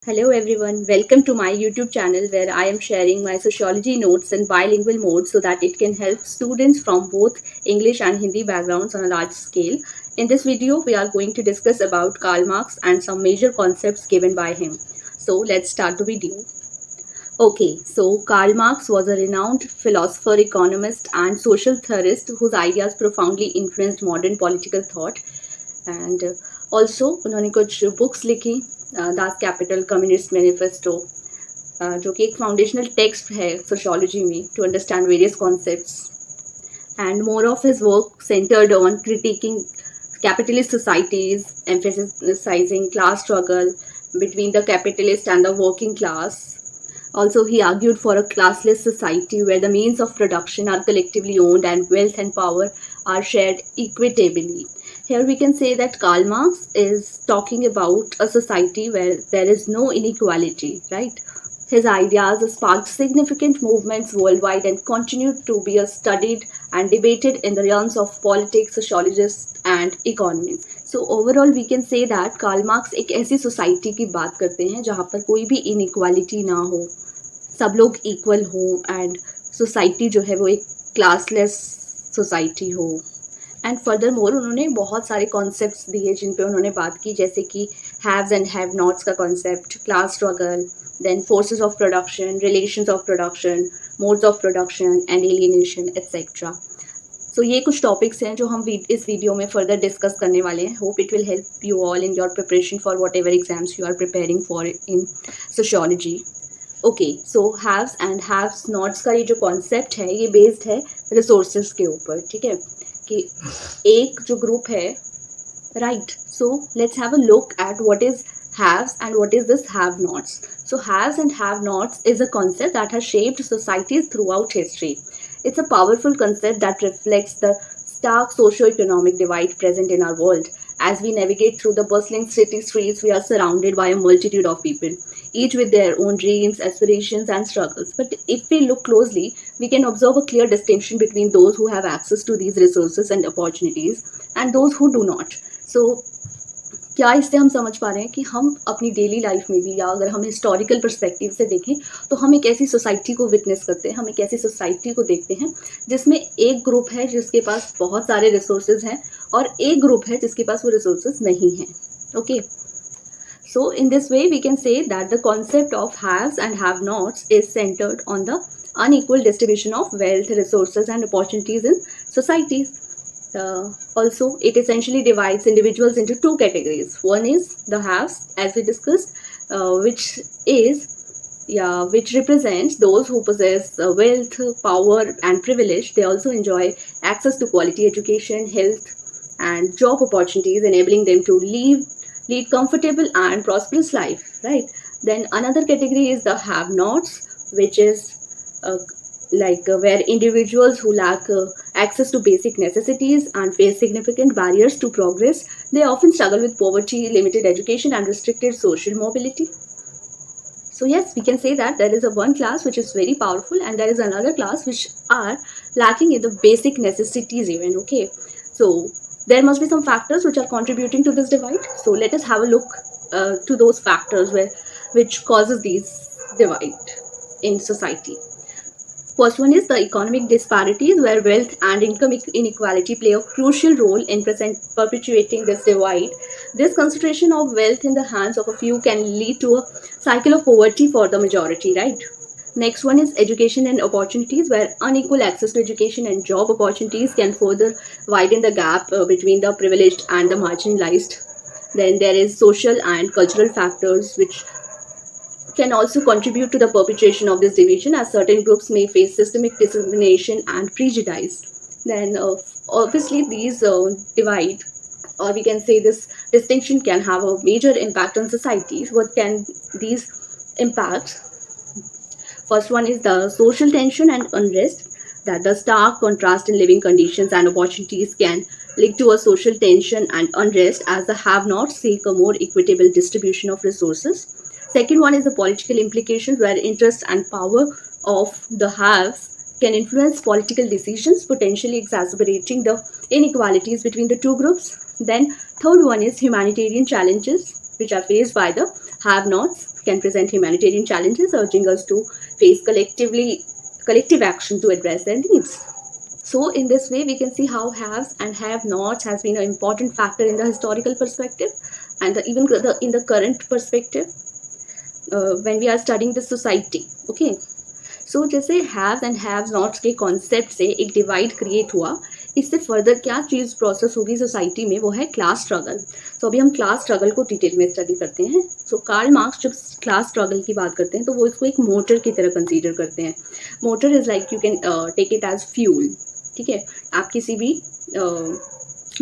Hello everyone, welcome to my YouTube channel where I am sharing my sociology notes in bilingual mode so that it can help students from both English and Hindi backgrounds on a large scale. In this video, we are going to discuss about Karl Marx and some major concepts given by him. So let's start the video. Okay, so Karl Marx was a renowned philosopher, economist and social theorist whose ideas profoundly influenced modern political thought. And also उन्होंने कुछ books लिखी, Das Kapital, communist manifesto, जो कि एक foundational text है sociology में to understand various concepts. And more of his work centered on criticizing capitalist societies, emphasizing class struggle between the capitalist and the working class. Also, he argued for a classless society where the means of production are collectively owned and wealth and power are shared equitably. Here we can say that Karl Marx is talking about a society where there is no inequality, right? His ideas sparked significant movements worldwide and continue to be studied and debated in the realms of politics, sociologists and economists. So overall we can say that Karl Marx एक ऐसी society की बात करते हैं जहाँ पर कोई भी इनइक्वालिटी ना हो, सब लोग इक्वल हो एंड सोसाइटी जो है वो एक क्लासलेस सोसाइटी हो. एंड फर्दर मोर उन्होंने बहुत सारे कॉन्सेप्ट्स दिए जिन पे उन्होंने बात की, जैसे कि हैव्स एंड हैव नॉट्स का concept, class struggle, then forces of production, relations of production, modes of production and alienation etcetera. So ये कुछ टॉपिक्स हैं जो हम इस वीडियो में फर्दर डिस्कस करने वाले हैं. Hope it will help you all in your preparation for whatever exams you are preparing for in sociology. Okay, so haves and haves nots का ये जो कॉन्सेप्ट है ये बेस्ड है रिसोर्सेज के ऊपर. ठीक है, कि एक जो ग्रुप है, right. So let's have a look at what is haves and what is this have nots. So haves and have nots is a concept that has shaped societies throughout history. It's a powerful concept that reflects the stark socio-economic divide present in our world. As we navigate through the bustling city streets, we are surrounded by a multitude of people, each with their own dreams, aspirations, and struggles. But if we look closely, we can observe a clear distinction between those who have access to these resources and opportunities and those who do not. So क्या इससे हम समझ पा रहे हैं कि हम अपनी डेली लाइफ में भी, या अगर हम हिस्टोरिकल पर्सपेक्टिव से देखें तो हम एक ऐसी सोसाइटी को विटनेस करते हैं, हम एक ऐसी सोसाइटी को देखते हैं जिसमें एक ग्रुप है जिसके पास बहुत सारे रिसोर्सेज हैं और एक ग्रुप है जिसके पास वो रिसोर्सेज नहीं हैं. Okay, so in this way we can say that the concept of haves and have nots is centered on the unequal distribution of wealth, resources and opportunities in societies. Also, it essentially divides individuals into two categories. One is the haves, as we discussed, which represents those who possess wealth, power, and privilege. They also enjoy access to quality education, health, and job opportunities, enabling them to lead comfortable and prosperous life. Right. Then another category is the have-nots, which is where individuals who lack access to basic necessities and face significant barriers to progress. They often struggle with poverty, limited education and restricted social mobility. So yes, we can say that there is a one class which is very powerful and there is another class which are lacking in the basic necessities even. Okay, so there must be some factors which are contributing to this divide. So let us have a look to those factors which causes these divide in society. First one is the economic disparities, where wealth and income inequality play a crucial role in perpetuating this divide. This concentration of wealth in the hands of a few can lead to a cycle of poverty for the majority, right? Next one is education and opportunities, where unequal access to education and job opportunities can further widen the gap between the privileged and the marginalized. Then there is social and cultural factors which can also contribute to the perpetuation of this division, as certain groups may face systemic discrimination and prejudice. Then obviously these divide, or we can say this distinction, can have a major impact on societies. What can these impacts? First one is the social tension and unrest, that the stark contrast in living conditions and opportunities can lead to a social tension and unrest as the have-nots seek a more equitable distribution of resources. Second one is the political implications, where interest and power of the haves can influence political decisions, potentially exacerbating the inequalities between the two groups. Then third one is humanitarian challenges which are faced by the have-nots, can present humanitarian challenges, urging us to face collective action to address their needs. So in this way, we can see how haves and have-nots has been an important factor in the historical perspective, and in the current perspective, when we are studying the society. Okay, सो जैसे have and have knots के concept से एक divide create हुआ, इससे further क्या चीज़ process होगी society में, वो है क्लास स्ट्रगल. तो अभी हम क्लास स्ट्रगल को डिटेल में स्टडी करते हैं. सो कार्ल मार्क्स जब क्लास स्ट्रगल की बात करते हैं तो वो इसको एक मोटर की तरह कंसीडर करते हैं. Motor is like, you can take it as fuel. ठीक है, आप किसी भी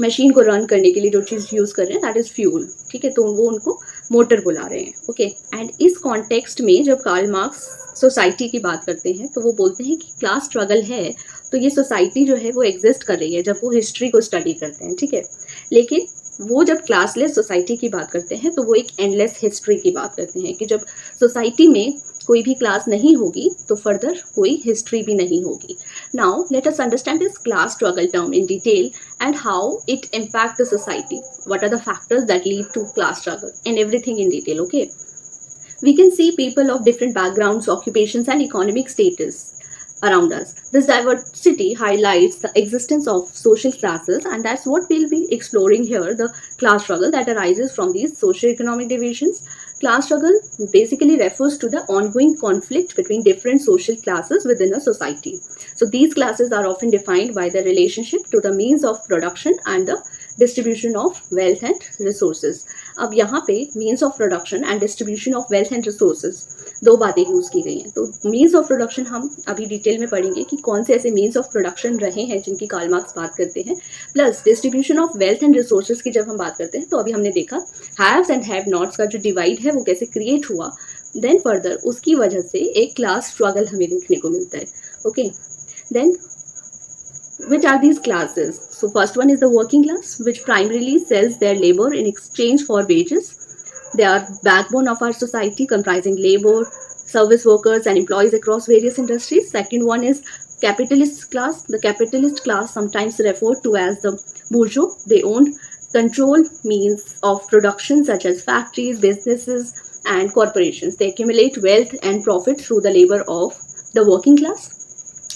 मशीन को रन करने के लिए जो चीज़ यूज़ कर रहे हैं दैट इज़ फ्यूल. ठीक है, तो वो उनको मोटर बुला रहे हैं. ओके, एंड इस कॉन्टेक्स्ट में जब कार्ल मार्क्स सोसाइटी की बात करते हैं तो वो बोलते हैं कि क्लास स्ट्रगल है तो ये सोसाइटी जो है वो एग्जिस्ट कर रही है जब वो हिस्ट्री को स्टडी करते हैं. ठीक है, लेकिन वो जब क्लासलेस सोसाइटी की बात करते हैं तो वो एक एंडलेस हिस्ट्री की बात करते हैं कि जब सोसाइटी में कोई भी क्लास नहीं होगी तो फर्दर कोई हिस्ट्री भी नहीं होगी. Now let us understand this class struggle term in detail and how it impact the society. What are the factors that lead to class struggle and everything in detail. Okay, we can see people of different backgrounds, occupations, and economic status around us. This diversity highlights the existence of social classes, and that's what we'll be exploring here, the class struggle that arises from these socio-economic divisions. Class struggle basically refers to the ongoing conflict between different social classes within a society. So these classes are often defined by their relationship to the means of production and the distribution of wealth and resources. अब यहाँ पे means of production and distribution of wealth and resources दो बातें use की गई हैं. तो means of production हम अभी डिटेल में पढ़ेंगे कि कौन से ऐसे मीन्स ऑफ प्रोडक्शन रहे हैं जिनकी कार्ल मार्क्स बात करते हैं. Plus distribution of wealth and resources की जब हम बात करते हैं तो अभी हमने देखा हैव्स एंड हैव नॉट्स का जो डिवाइड है वो कैसे क्रिएट हुआ. देन फर्दर उसकी वजह से एक क्लास स्ट्रगल हमें देखने को मिलता है. Okay, then which are these classes? So first one is the working class, which primarily sells their labor in exchange for wages. They are backbone of our society, comprising labor, service workers, and employees across various industries. Second one is capitalist class. The capitalist class, sometimes referred to as the bourgeois, they own control means of production such as factories, businesses, and corporations. They accumulate wealth and profit through the labor of the working class.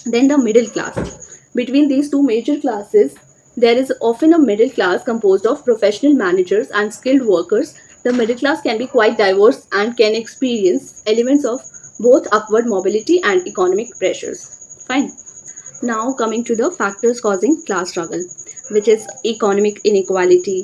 Then the middle class. Between these two major classes, there is often a middle class composed of professional managers and skilled workers. The middle class can be quite diverse and can experience elements of both upward mobility and economic pressures. Fine. Now coming to the factors causing class struggle, which is economic inequality.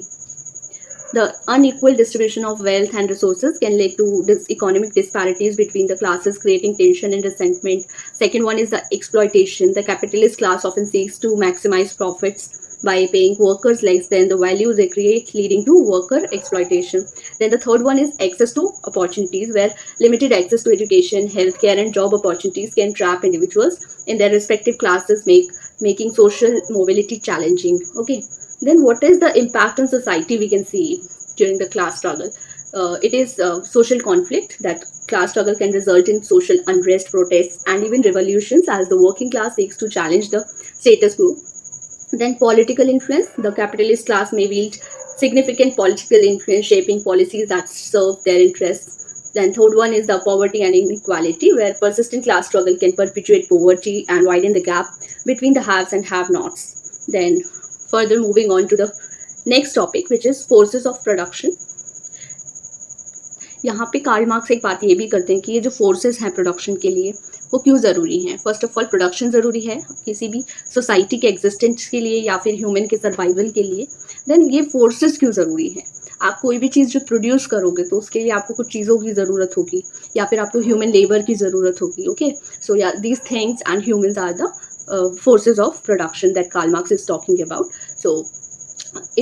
The unequal distribution of wealth and resources can lead to economic disparities between the classes, creating tension and resentment. Second one is the exploitation. The capitalist class often seeks to maximize profits by paying workers less than the value they create, leading to worker exploitation. Then the third one is access to opportunities, where limited access to education, healthcare, and job opportunities can trap individuals in their respective classes, making social mobility challenging. Okay. Then what is the impact on society we can see during the class struggle? It is social conflict. That class struggle can result in social unrest, protests, and even revolutions as the working class seeks to challenge the status quo. Then political influence. The capitalist class may wield significant political influence, shaping policies that serve their interests. Then third one is the poverty and inequality, where persistent class struggle can perpetuate poverty and widen the gap between the haves and have-nots. Then further moving on to the next topic, which is forces of production. यहाँ पे Karl Marx एक बात ये भी करते हैं कि ये जो फोर्सेस हैं प्रोडक्शन के लिए वो क्यों ज़रूरी हैं. फर्स्ट ऑफ ऑल प्रोडक्शन ज़रूरी है किसी भी सोसाइटी के एग्जिस्टेंस के लिए या फिर ह्यूमन के सर्वाइवल के लिए. देन ये फोर्सेस क्यों ज़रूरी हैं. आप कोई भी चीज़ जो प्रोड्यूस करोगे तो उसके लिए आपको कुछ चीज़ों की ज़रूरत होगी या फिर आपको ह्यूमन लेबर की ज़रूरत होगी. ओके, सो या these things and humans are the forces of production that Karl Marx is talking about. So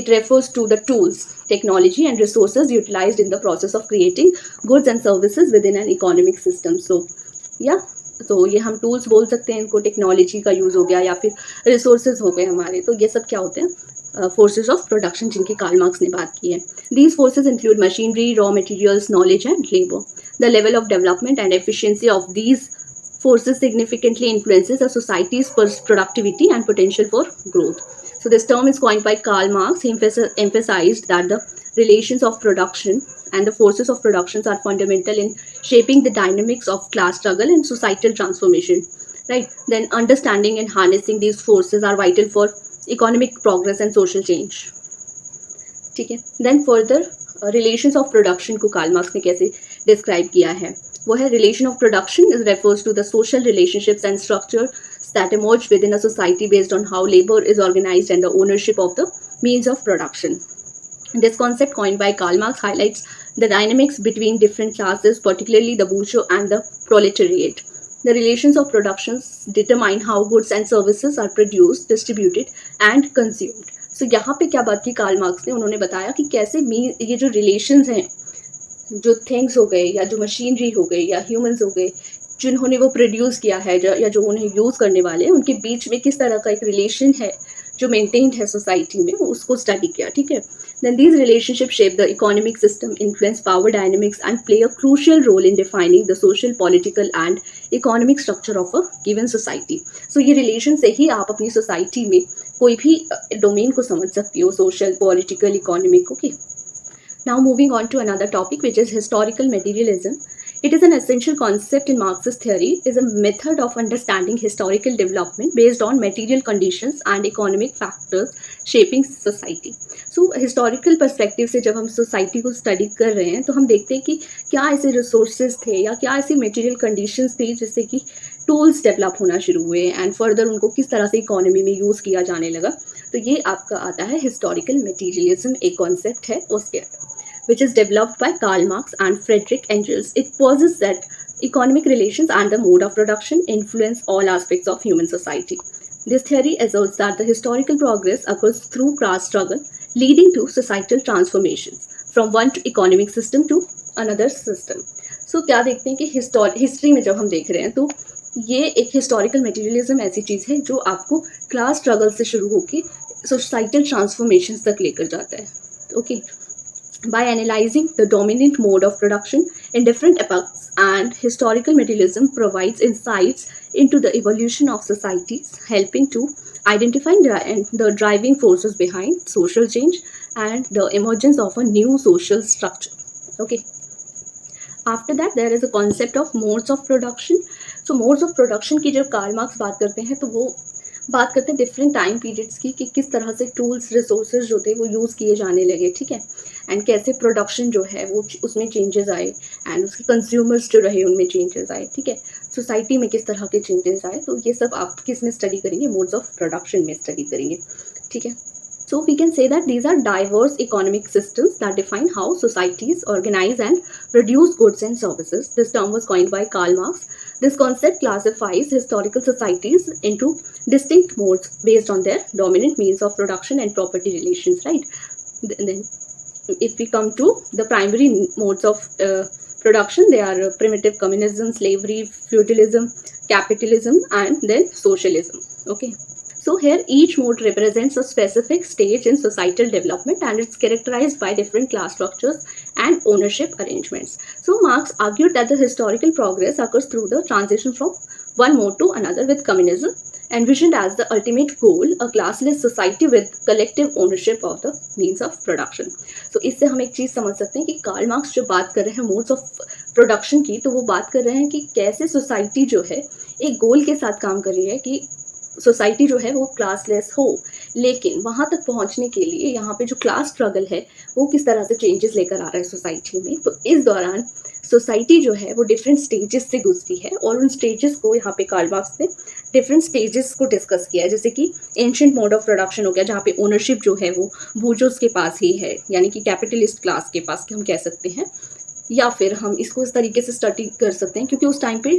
it refers to the tools, technology, and resources utilized in the process of creating goods and services within an economic system. So yeah, तो ये हम tools बोल सकते हैं इनको, technology का use हो गया या फिर रिसोर्सेज हो गए हमारे. तो ये सब क्या होते हैं forces of production जिनकी कार्ल मार्क्स ने बात की है. These forces include machinery, raw materials, knowledge, and labor. The level of development and efficiency of these forces significantly influences a society's productivity and potential for growth. So this term is coined by Karl Marx. He emphasized that the relations of production and the forces of productions are fundamental in shaping the dynamics of class struggle and societal transformation, right? Then understanding and harnessing these forces are vital for economic progress and social change. ठीक है. Then further relations of production को Karl Marx ने कैसे describe किया है, वो है relation of production refers to the social relationships and structure that emerge within a society based on how labor is organized and the ownership of the means of production. This concept, coined by Karl Marx, highlights the dynamics between different classes, particularly the bourgeois and the proletariat. The relations of productions determine how goods and services are produced, distributed, and consumed. So यहाँ पे क्या बात की Karl Marx ने, उन्होंने बताया कि कैसे ये जो रिलेशंस हैं, जो थिंग्स हो गए या जो मशीनरी हो गई या ह्यूमंस हो गए, जिन्होंने वो प्रोड्यूस किया है या जो उन्हें यूज़ करने वाले हैं, उनके बीच में किस तरह का एक रिलेशन है जो मेंटेन्ड है सोसाइटी में, उसको स्टडी किया. ठीक है. Then these relationships shape the economic system, influence power dynamics, and play a crucial role in defining the social, political, and economic structure of a given society. So ये relation से ही आप अपनी society में कोई भी domain को समझ सकती हो, social, political, economic. Okay. Now moving on to another topic, which is historical materialism. It is an essential concept in Marxist theory, is a method of understanding historical development based on material conditions and economic factors shaping society. So historical perspective से जब हम society को study कर रहे हैं, तो हम देखते हैं कि क्या ऐसे resources थे या क्या ऐसी material conditions थी जिससे कि tools develop होना शुरू हुए and further उनको किस तरह से economy में use किया जाने लगा. तो ये आपका आता है historical materialism, एक concept है उसके, which is developed by Karl Marx and Friedrich Engels. It posits that economic relations and the mode of production influence all aspects of human society. This theory asserts that the historical progress occurs through class struggle, leading to societal transformations from one economic system to another system. So क्या देखते हैं कि history में जब हम देख रहे हैं, तो ये एक हिस्टोरिकल मटेरियलिज्म ऐसी चीज़ है जो आपको क्लास स्ट्रगल से शुरू होकर सोसाइटल ट्रांसफॉर्मेशंस तक लेकर जाता है. Okay. By analyzing the dominant mode of production in different epochs, and historical materialism provides insights into the evolution of societies, helping to identify the driving forces behind social change and the emergence of a new social structure. Okay. After that, there is a concept of modes of production. So modes of production की जब Karl Marx बात करते हैं, तो वो बात करते हैं डिफरेंट टाइम पीरियड्स की, कि किस तरह से टूल्स, रिसोर्सेज जो थे वो यूज़ किए जाने लगे. ठीक है. एंड कैसे प्रोडक्शन जो है वो उसमें चेंजेस आए, एंड उसके कंज्यूमर्स जो रहे उनमें चेंजेस आए. ठीक है. सोसाइटी में किस तरह के चेंजेस आए, तो ये सब आप किस में स्टडी करेंगे, मोड्स ऑफ प्रोडक्शन में स्टडी करेंगे. ठीक है. So we can say that these are diverse economic systems that define how societies organize and produce goods and services. This term was coined by Karl Marx. This concept classifies historical societies into distinct modes based on their dominant means of production and property relations, right? Then if we come to the primary modes of production, they are primitive communism, slavery, feudalism, capitalism, and then socialism. Okay. So here each mode represents a specific stage in societal development, and it's characterized by different class structures and ownership arrangements. So Marx argued that the historical progress occurs through the transition from one mode to another, with communism envisioned as the ultimate goal, a classless society with collective ownership of the means of production. So इससे हम एक चीज़ समझ सकते हैं कि Karl Marx जो बात कर रहे हैं मोड्स ऑफ प्रोडक्शन की, तो वो बात कर रहे हैं कि कैसे सोसाइटी जो है एक गोल के साथ काम कर रही है कि सोसाइटी जो है वो क्लासलेस हो, लेकिन वहाँ तक पहुँचने के लिए यहाँ पे जो क्लास स्ट्रगल है वो किस तरह से चेंजेस लेकर आ रहा है सोसाइटी में. तो इस दौरान सोसाइटी जो है वो डिफरेंट स्टेजेस से गुजरी है, और उन स्टेजेस को यहाँ पे कार्ल मार्क्स ने डिफरेंट स्टेजेस को डिस्कस किया है. जैसे कि एंशिएंट मोड ऑफ प्रोडक्शन हो गया, जहाँ पे ओनरशिप जो है वो बूर्जोस के पास ही है, यानी कि कैपिटलिस्ट क्लास के पास हम कह सकते हैं, या फिर हम इसको इस तरीके से स्टडी कर सकते हैं क्योंकि उस टाइम पे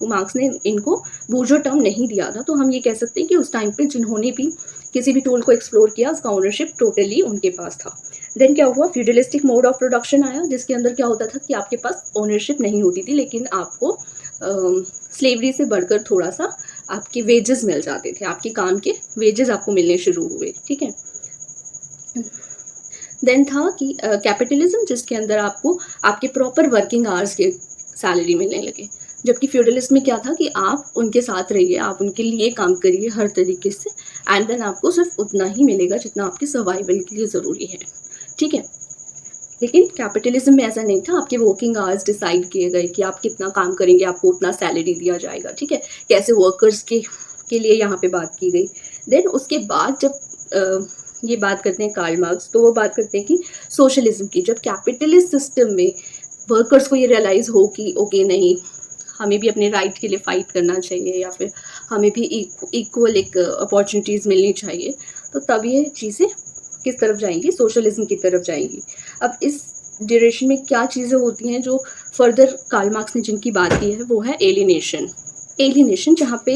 मार्क्स ने इनको बूर्जो टर्म नहीं दिया था, तो हम ये कह सकते हैं कि उस टाइम पे जिन्होंने भी किसी भी टूल को एक्सप्लोर किया उसका ओनरशिप टोटली उनके पास था. देन क्या हुआ, फ्यूडलिस्टिक मोड ऑफ प्रोडक्शन आया, जिसके अंदर क्या होता था कि आपके पास ओनरशिप नहीं होती थी, लेकिन आपको स्लेवरी से बढ़कर थोड़ा सा आपके वेजेस मिल जाते थे, आपके काम के वेजेस आपको मिलने शुरू हुए. ठीक है. देन था कि कैपिटलिज्म, जिसके अंदर आपको आपके प्रॉपर वर्किंग आवर्स के सैलरी मिलने लगे, जबकि फ्यूडलिस्ट में क्या था कि आप उनके साथ रहिए, आप उनके लिए काम करिए हर तरीके से, एंड देन आपको सिर्फ उतना ही मिलेगा जितना आपके सर्वाइवल के लिए ज़रूरी है. ठीक है. लेकिन कैपिटलिज्म में ऐसा नहीं था, आपके वर्किंग आवर्स डिसाइड किए गए कि आप कितना काम करेंगे, आपको उतना सैलरी दिया जाएगा, ठीक है। कैसे वर्कर्स के लिए यहाँ पे बात की गई। देन उसके बाद जब ये बात करते हैं कार्ल मार्क्स, तो वो बात करते हैं कि सोशलिज्म की, जब कैपिटलिस्ट सिस्टम में वर्कर्स को ये रियलाइज़ हो कि ओके नहीं, हमें भी अपने राइट के लिए फ़ाइट करना चाहिए, या फिर हमें भी इक्वल एक अपॉर्चुनिटीज़ मिलनी चाहिए, तो तब ये चीज़ें किस तरफ जाएंगी, सोशलिज्म की तरफ जाएंगी। अब इस ड्यूरेशन में क्या चीज़ें होती हैं जो फर्दर कार्ल मार्क्स ने जिनकी बात की है, वो है एलिनेशन। एलिनेशन, जहाँ पे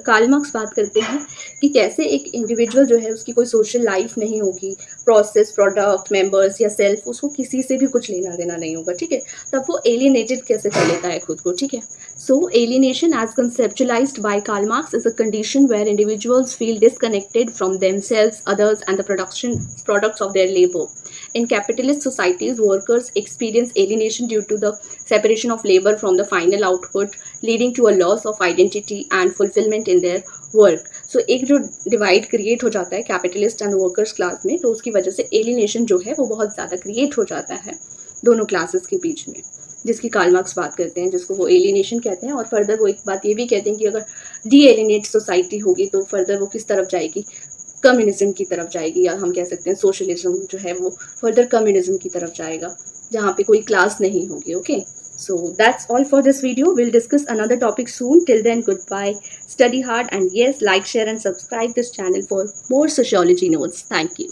कार्ल मार्क्स बात करते हैं कि कैसे एक इंडिविजुअल जो है उसकी कोई सोशल लाइफ नहीं होगी, प्रोसेस, प्रोडक्ट, मेंबर्स या सेल्फ, उसको किसी से भी कुछ लेना देना नहीं होगा, ठीक है। तब वो एलिनेटेड कैसे कर लेता है खुद को, ठीक है। So alienation as conceptualised by Karl Marx is a condition where individuals feel disconnected from themselves, others and the production products of their labor. In capitalist societies, workers experience alienation due to the separation of labor from the final output, leading to a loss of identity and fulfillment in their work. So एक जो divide create हो जाता है capitalist and workers class में, तो उसकी वजह से एलिनेशन जो है वो बहुत ज़्यादा क्रिएट हो जाता है दोनों क्लासेस के बीच में, जिसकी कार्ल मार्क्स बात करते हैं, जिसको वो एलिनेशन कहते हैं। और फर्दर वो एक बात ये भी कहते हैं कि अगर डी एलिनेट सोसाइटी होगी तो फर्दर वो किस तरफ जाएगी, कम्युनिज्म की तरफ जाएगी, या हम कह सकते हैं सोशलिज्म जो है वो फर्दर कम्युनिज्म की तरफ जाएगा, जहाँ पे कोई क्लास नहीं होगी। Okay, so that's all for this video. We'll discuss another topic soon. Till then, goodbye, study hard, and yes, like, share and subscribe this channel for more sociology notes. Thank you.